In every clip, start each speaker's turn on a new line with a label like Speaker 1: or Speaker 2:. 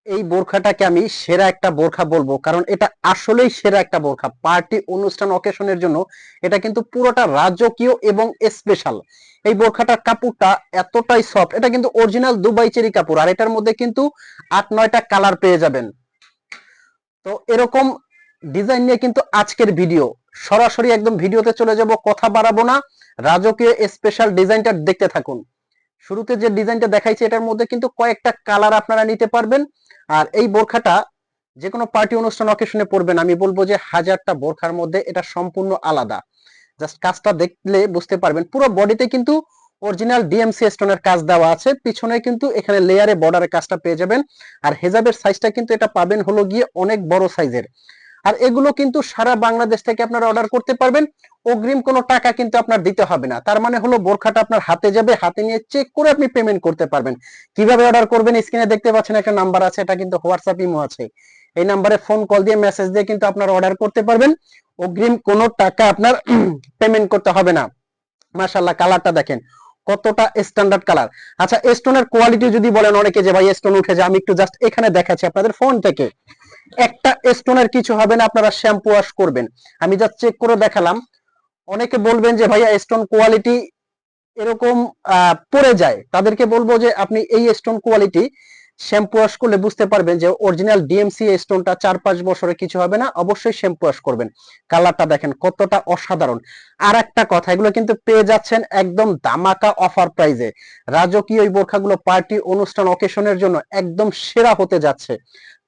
Speaker 1: এই বোরখাটাকে আমি সেরা একটা বোরখা বলবো, কারণ এটা আসলেই সেরা একটা বোরখা। পার্টি অনুষ্ঠান অকেশনের জন্য এটা কিন্তু পুরোটা রাজকীয় এবং স্পেশাল। এই বোরখাটার কাপড়টা এতটাই সফট, এটা কিন্তু অরিজিনাল দুবাই চেরি কাপড়, আর এটার মধ্যে কিন্তু 8-9টা কালার পেয়ে যাবেন। তো এরকম ডিজাইন নিয়ে কিন্তু আজকের ভিডিও, সরাসরি একদম ভিডিওতে চলে যাব, কথা বাড়াবো না। রাজকীয় স্পেশাল ডিজাইনটা দেখতে থাকুন। শুরুতে যে ডিজাইনটা দেখাইছে এটার মধ্যে কিন্তু কয়েকটা কালার আপনারা নিতে পারবেন। আর এই বোরখাটা যে কোনো পার্টি অনুষ্ঠান অকেশনে পরবেন, আমি বলবো যে হাজারটা বোরখার মধ্যে এটা সম্পূর্ণ আলাদা। জাস্ট কাজটা দেখলে বুঝতে পারবেন, পুরো বডিতে কিন্তু অরিজিনাল ডিএমসি স্টোনের কাজ দেওয়া আছে, পিছনে কিন্তু এখানে লেয়ারে বর্ডারের কাজটা পেয়ে যাবেন। আর হেজাবের সাইজটা কিন্তু এটা পাবেন হলো গিয়ে অনেক বড় সাইজের। আর এগুলো কিন্তু সারা বাংলাদেশ থেকে আপনারা অর্ডার করতে পারবেন, অগ্রিম কোনো টাকা কিন্তু আপনার দিতে হবে না। তার মানে হলো বোরখাটা আপনার হাতে যাবে, হাতে নিয়ে চেক করে আপনি পেমেন্ট করতে পারবেন। কিভাবে অর্ডার করবেন, স্ক্রিনে দেখতে পাচ্ছেন একটা নাম্বার আছে, এটা কিন্তু হোয়াটসঅ্যাপ ইমো আছে। এই নাম্বারে ফোন কল দিয়ে মেসেজ দিয়ে কিন্তু আপনারা অর্ডার করতে পারবেন, অগ্রিম কোনো টাকা আপনার পেমেন্ট করতে হবে না। মাশাআল্লাহ, কালারটা দেখেন কতটা স্ট্যান্ডার্ড কালার। আচ্ছা, স্টোনের কোয়ালিটি যদি বলেন অনেকে যে ভাই স্টোন উঠে যায়, আমি একটু জাস্ট এখানে দেখাচ্ছি আপনাদের ফোন থেকে। একটা স্টোনের কিছু হবে না, আপনারা শ্যাম্পু ওয়াশ করবেন। আমি জাস্ট চেক করে দেখালাম। অনেকে বলবেন যে ভাইয়া স্টোন কোয়ালিটি এরকম পড়ে যায়, তাদেরকে বলবো যে আপনি এই স্টোন কোয়ালিটি শ্যাম্পু ওয়াশ করলে বুঝতে পারবেন যে অরিজিনাল ডিএমসি স্টোনটা 4-5 বছরে কিছু হবে না, অবশ্যই শ্যাম্পু ওয়াশ করবেন। কালারটা দেখেন কতটা অসাধারণ। আর একটা কথা, এগুলো কিন্তু পেয়ে যাচ্ছেন একদম দামাকা অফার প্রাইজে। রাজকীয় এই বোরখাগুলো পার্টি অনুষ্ঠান অকেশনের জন্য একদম সেরা হতে যাচ্ছে।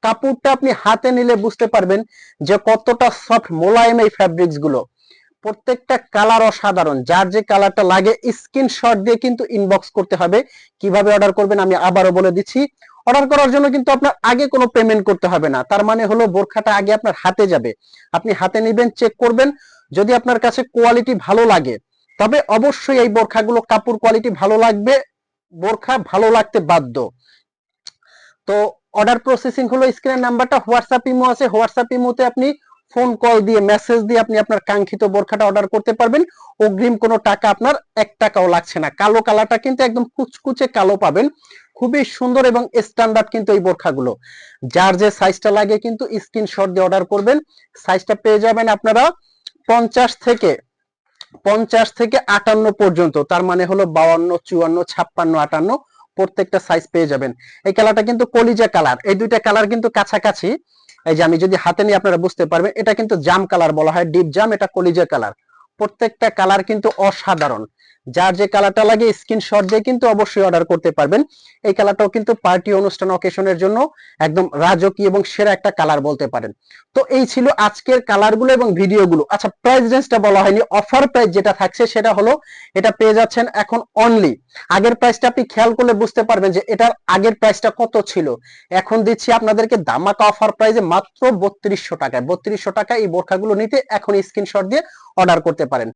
Speaker 1: কাপড়টা আপনি হাতে নিলে বুঝতে পারবেন যে কতটা সফট মোলায়েম এই ফ্যাব্রিক্স গুলো। প্রত্যেকটা কালার অসাধারণ, যার যে কালারটা লাগে স্ক্রিনশট দিয়ে কিন্তু ইনবক্স করতে হবে। কিভাবে অর্ডার করবেন আমি আবারও বলে দিচ্ছি। অর্ডার করার জন্য কিন্তু আপনার আগে কোনো পেমেন্ট করতে হবে না, তার মানে হলো বোরখাটা আগে আপনার হাতে যাবে, আপনি হাতে নেবেন, চেক করবেন। যদি আপনার কাছে কোয়ালিটি ভালো লাগে, তবে অবশ্যই এই বোরখাগুলো কাপড় কোয়ালিটি ভালো লাগবে, বোরখা ভালো লাগতে বাধ্য। তো অর্ডার প্রসেসিং হলো, স্ক্রিনের নাম্বারটা হোয়াটসঅ্যাপ ইমো আছে, হোয়াটসঅ্যাপ ইমোতে আপনি ফোন কল দিয়ে মেসেজ দিয়ে আপনি আপনার কাঙ্ক্ষিত বোরখাটা অর্ডার করতে পারবেন। অগ্রিম কোনো টাকা আপনার 1 টাকাও লাগছে না। কালো কালারটা কিন্তু একদম কুচকুচে কালো পাবেন, খুবই সুন্দর এবং স্ট্যান্ডার্ড কিন্তু এই বোরখাগুলো। যার যে সাইজটা লাগে কিন্তু স্ক্রিনশট দিয়ে অর্ডার করবেন। সাইজটা পেয়ে যাবেন আপনারা 50 থেকে 58 পর্যন্ত, তার মানে হলো 52, 54, 56, 58 প্রত্যেকটা সাইজ পেয়ে যাবেন। এই কালারটা কিন্তু কলিজা কালার, এই দুইটা কালার কিন্তু কাছাকাছি। এই যে আমি যদি হাতে নিয়ে আপনারা বুঝতে পারবেন, এটা কিন্তু জাম কালার বলা হয়, ডিপ জাম, এটা কলিজা কালার। প্রত্যেকটা কালার কিন্তু অসাধারণ। যার যে কালারটা লাগে স্ক্রিনশট দিয়ে কিন্তু অবশ্যই অর্ডার করতে পারবেন। এই কালারটাও কিন্তু পার্টি অনুষ্ঠান অকেশনের জন্য একদম রাজকীয় এবং সেরা একটা কালার বলতে পারেন। তো এই ছিল আজকের কালারগুলো এবং ভিডিওগুলো। আচ্ছা, প্রাইস রেঞ্জটা বলা হয়নি, অফার প্রাইস যেটা থাকছে সেটা হলো এটা পেয়ে যাচ্ছেন এখন অনলি, আগের প্রাইসটা আপনি খেয়াল করলে বুঝতে পারবেন যে এটার আগের প্রাইসটা কত ছিল। এখন দিচ্ছি আপনাদেরকে দামাকা অফার প্রাইসে মাত্র 3200 টাকায়। 3200 টাকায় এই বোরখাগুলো নিতে এখন স্ক্রিনশট দিয়ে অর্ডার করতে পারেন।